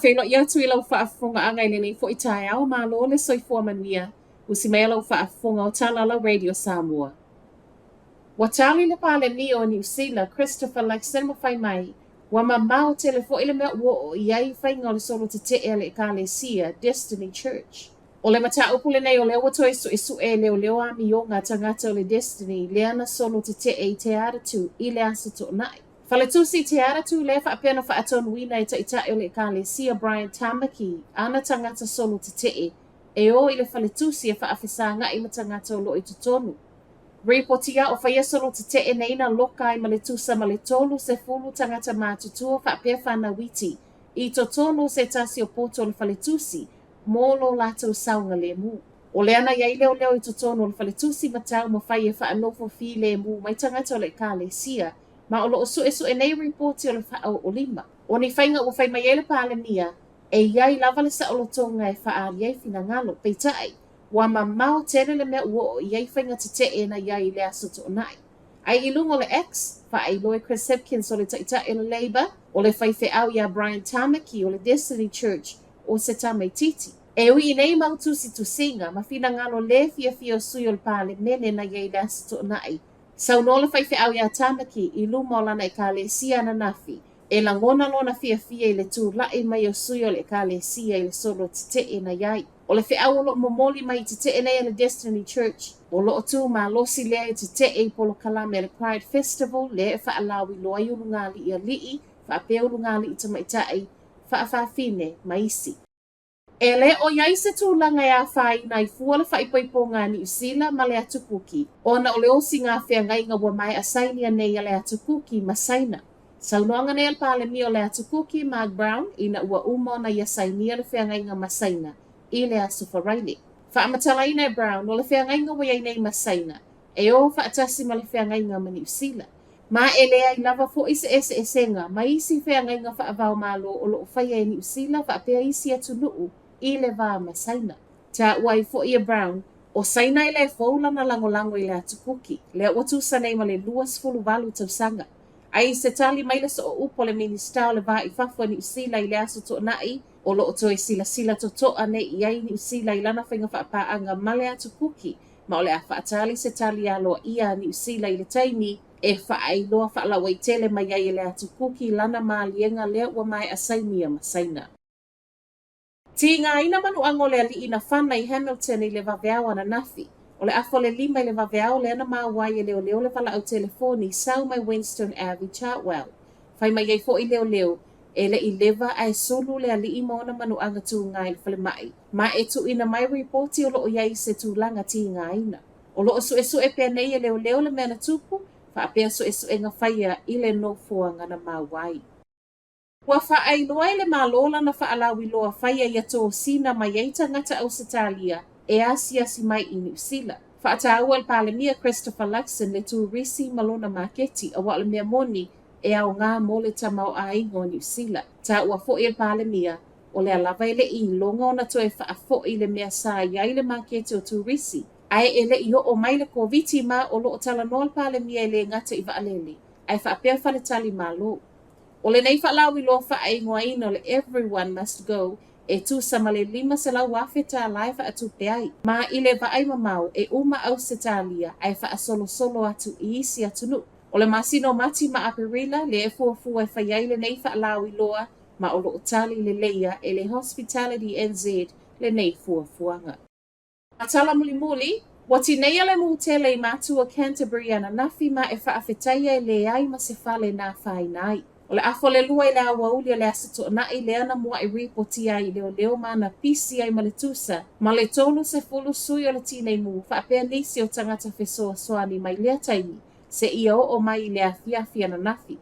Whaafelo ia tui lau whaafunga angai nene fo i tae au malo le soifua manuia usi mea lau whaafunga o Talala Radio Samoa. Watali le pale mi o New Zealand, Christopher Laxen mo fai mai, wa mamau tele fo ile mea ua o iai whainga o le solo te te ele e ka le sia Destiny Church. O le mata upule nei o leo wato isu e leo ami o ngā tangata o le Destiny le ana solo te i te aratu i le asa to nai. Faletusi te aratu le whaapena whaatonu ina i ta o le ka le sia Brian Tamaki ana tangata solo te e o i le faletusi e whaafisa nga i ma tangata o lo i tutonu. Reportia o whaia solo te neina loka i ma le tusa ma le tolu se fulu tangata mātutua whaapea whana witi i totonu se tasi o poto le faletusi molo lato saunga le mu. O le ana iai leo i totonu le faletusi matau ma whai e whaanofo fi le mu mai tangata o le ka le sia ma o lo su e nei reporti o le wha o lima. O ni whainga o whai mai ele pāle mia e iai lava le sa o lo tonga e wha ari ai fina ngalo peitai wa mamau tele le mea ua o iai whainga te na iai le aso to nai. Ai ilungo le ex wha ai loe Chris Hipkins o le taita e le Labour o le whai au ia Brian Tamaki o le Destiny Church o se tamai titi. E ui nei mautusi tu singa ma fina ngalo le fia sui o le pāle nene na iai le aso to nai. Sau no le whai au ia Tamaki i luma o lana e ka le sia na nafi. E la ngona lona fia i le tū lai mai o sui o le ka le sia i le solo te na iai. O le whiau o lo momoli mai te nei le Destiny Church. O lo o tū ma losi lea i te polo kalame le Pride Festival le e whaalawi loa i ulungali i a lii, whaapea ulungali i tamaitai, whaafafine maisi. E le o iai se tūlanga ia whai nai fua le whaipoipo ngā ni usila ma le atukuki. Ona o le osi ngā whea ngai ngā wa mai asainia nei a le atukuki masaina. Saunoanga nei al pāle mi o le atukuki Mark Brown ina ua umona i asainia le whea ngai ngā masaina i le aso wharaile. Whaamatala ina e Brown o le whea ngai ngā wai nei masaina e o whaatasi ma le whea ngai ngā mani usila. Ma e lea i lava fo isi e senga ma isi whea ngai ngā whaavao malo o lo whaia e ni usila whaapea isi atu nuu i le vā masaina. Ta wai fo ia Brown, o saina i le fōlana lango i le atukuki, le watu sanei ma le luas fulu valu tau sanga. Ai se tali mai le so o upo le minista o le vā i whafua ni usila i le aso to nai, o lo o toi sila to toa nei i ai ni usila i lana whainga whaapaanga ma le atukuki, ma o le a whaatali se tali aloa ia ni usila i le taimi, e whaailoa whaalawa i tele mai ai le atukuki lana maa lienga lea ua mai asainia masaina. Ti ngā ina manu ango le ali ina whana i Hamilton i le waweau ana nafi. O le afo le lima i le waweau le ana maa wai e leo le wala au telefoni sau mai Winston Abbey Chartwell. Whai mai ei fo i leo e le i lewa ai solu le ali i maona manu anga tu ngā i whale mai. Ma e tu ina mai reporti o lo o iai se tu langa ti ngā ina. O lo o su e pia nei e leo le mena tupu, wha apea su e ngā whaia i le no fua ngana maa wai. Wa whaai loa le malola na whaalawi loa whaia ia tō sina mai eita ngata au Sitalia e asi mai i New Zealand. Whaata aua le pāle mia Christopher Luxon le tū risi malona maketi a wale mea moni e au ngā mole tamau a ingo New Zealand. Ta ua fo i le pāle mia o le alawa ele i longa o na to e wha fo i le mea sa iai le maketi o tū risi. Ai ele i o mai le koviti ma o lo o tala no le pāle mia ele ngata i waalele. Ai wha apea whale tali malo. O le nei whaalawi lo whaai ngoa ino le everyone must go e tu sama le lima se lau wawheta lai wha atu peai. Ma i le vaai mamau e uma au Setalia ai wha solo atu i isi atu nu. O le masino mati ma aperila le e fuafua e whaiai le nei whaalawi loa ma o lo tali le leia e le Hospitality NZ le nei fuafuanga. A tala muli, wati nei ale mutele i matua Canterbury ana nafi ma e whaafetaia e le ai ma se whale nā whainai. O le afo le lua i le awa uli le asito na i le ana mua i reportia i leo mana pisi ai ma le tusa, ma le tolu se fulu sui o le tinei mu, whaapea nisi o tangata fesoa soani mai lea taimi, se ia o mai le afiafia na nafi.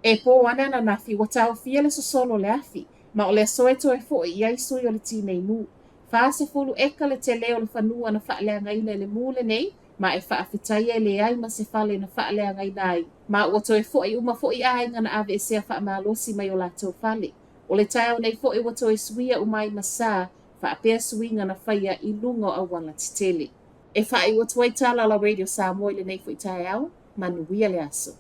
E po ana na nafi watau fia le sosolo le afi, ma o le soeto e fo i ai sui o le tinei mu. Wha se fulu eka le te leo le whanua na whaalea ngai le mule nei, ma e whaafetaia e le ai ma se whale na whaalea ngai nai. Ma ua toe fo'i uma fo'i ai ngana ave e sea wha malosi mai o lātou whale. O le tau nei fo'i ua toe suia umai masā, wha apea sui ngana whaia i lungo a wanga titele. E wha i ua tuai Talala Radio Samoa le nei fo'i tai au, manuia le aso.